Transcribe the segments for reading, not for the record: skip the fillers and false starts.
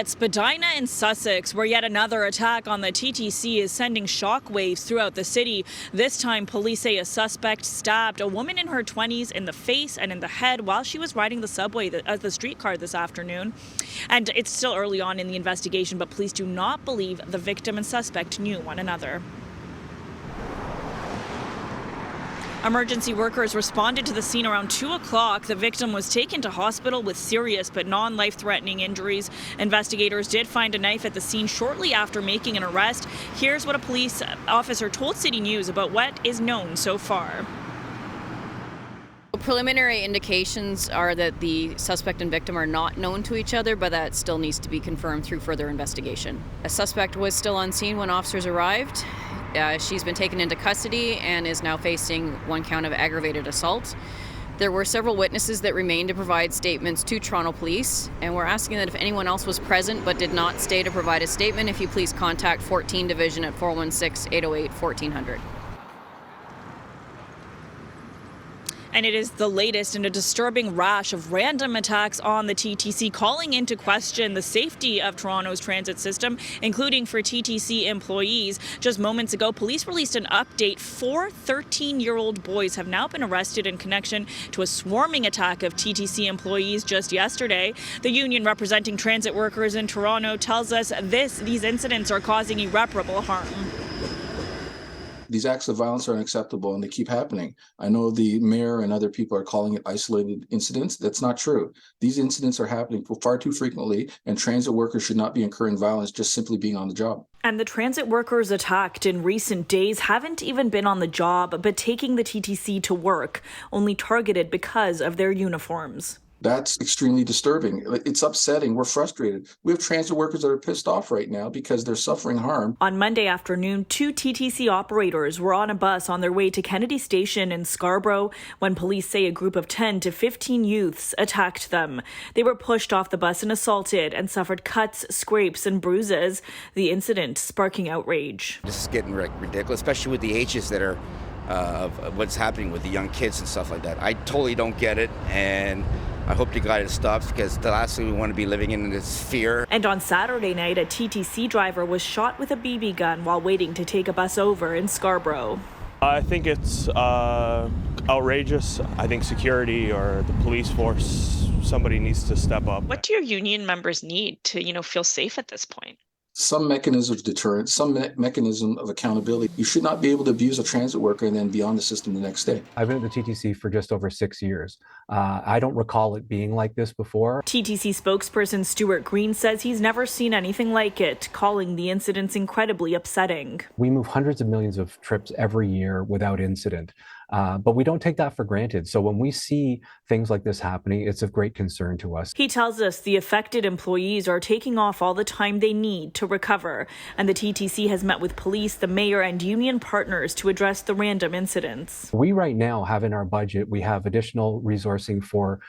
At Spadina in Sussex, where yet another attack on the TTC is sending shockwaves throughout the city. This time, police say a suspect stabbed a woman in her 20s in the face and in the head while she was riding the subway, the streetcar this afternoon. And it's still early on in the investigation, but police do not believe the victim and suspect knew one another. Emergency workers responded to the scene around 2 o'clock. The victim was taken to hospital with serious but non-life-threatening injuries. Investigators did find a knife at the scene shortly after making an arrest. Here's what a police officer told CityNews about what is known so far. Preliminary indications are that the suspect and victim are not known to each other, but that still needs to be confirmed through further investigation. A suspect was still on scene when officers arrived. She's been taken into custody and is now facing 1 count of aggravated assault. There were several witnesses that remained to provide statements to Toronto Police, and we're asking that if anyone else was present but did not stay to provide a statement, if you please contact 14 Division at 416-808-1400. And it is the latest in a disturbing rash of random attacks on the TTC, calling into question the safety of Toronto's transit system, including for TTC employees. Just moments ago, police released an update. 4 13-year-old boys have now been arrested in connection to a swarming attack of TTC employees just yesterday. The union representing transit workers in Toronto tells us these incidents are causing irreparable harm. These acts of violence are unacceptable and they keep happening. I know the mayor and other people are calling it isolated incidents. That's not true. These incidents are happening far too frequently, and transit workers should not be incurring violence just simply being on the job. And the transit workers attacked in recent days haven't even been on the job, but taking the TTC to work, only targeted because of their uniforms. That's extremely disturbing. It's upsetting. We're frustrated. We have transit workers that are pissed off right now because they're suffering harm. On Monday afternoon, 2 TTC operators were on a bus on their way to Kennedy Station in Scarborough when police say a group of 10 to 15 youths attacked them. They were pushed off the bus and assaulted and suffered cuts, scrapes, and bruises. The incident sparking outrage. This is getting ridiculous, especially with the ages that are of what's happening with the young kids and stuff like that. I totally don't get it, and I hope to God it stops, because the last thing we want to be living in is fear. And on Saturday night, a TTC driver was shot with a BB gun while waiting to take a bus over in Scarborough. I think it's outrageous. I think security or the police force, somebody needs to step up. What do your union members need to, feel safe at this point? Some mechanism of deterrence, some mechanism of accountability. You should not be able to abuse a transit worker and then be on the system the next day. I've been at the TTC for just over 6 years. I don't recall it being like this before. TTC spokesperson Stuart Green says he's never seen anything like it, calling the incidents incredibly upsetting. We move hundreds of millions of trips every year without incident. But we don't take that for granted. So when we see things like this happening, it's of great concern to us. He tells us the affected employees are taking off all the time they need to recover. And the TTC has met with police, the mayor, and union partners to address the random incidents. We right now have in our budget, we have additional resourcing for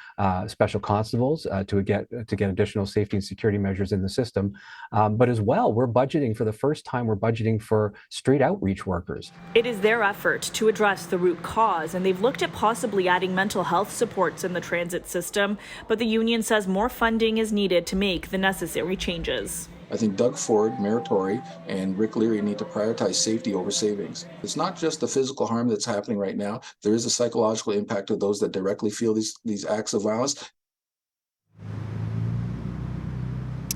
special constables to get additional safety and security measures in the system. But as well, we're budgeting for the first time, we're budgeting for street outreach workers. It is their effort to address the root cause, and they've looked at possibly adding mental health supports in the transit system, but the union says more funding is needed to make the necessary changes. I think Doug Ford, Mayor Tory, and Rick Leary need to prioritize safety over savings. It's not just the physical harm that's happening right now. There is a psychological impact of those that directly feel these acts of violence.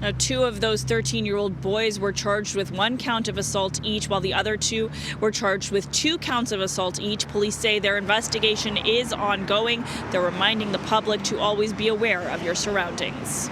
Now, 2 of those 13-year-old boys were charged with 1 count of assault each, while the other 2 were charged with 2 counts of assault each. Police say their investigation is ongoing. They're reminding the public to always be aware of your surroundings.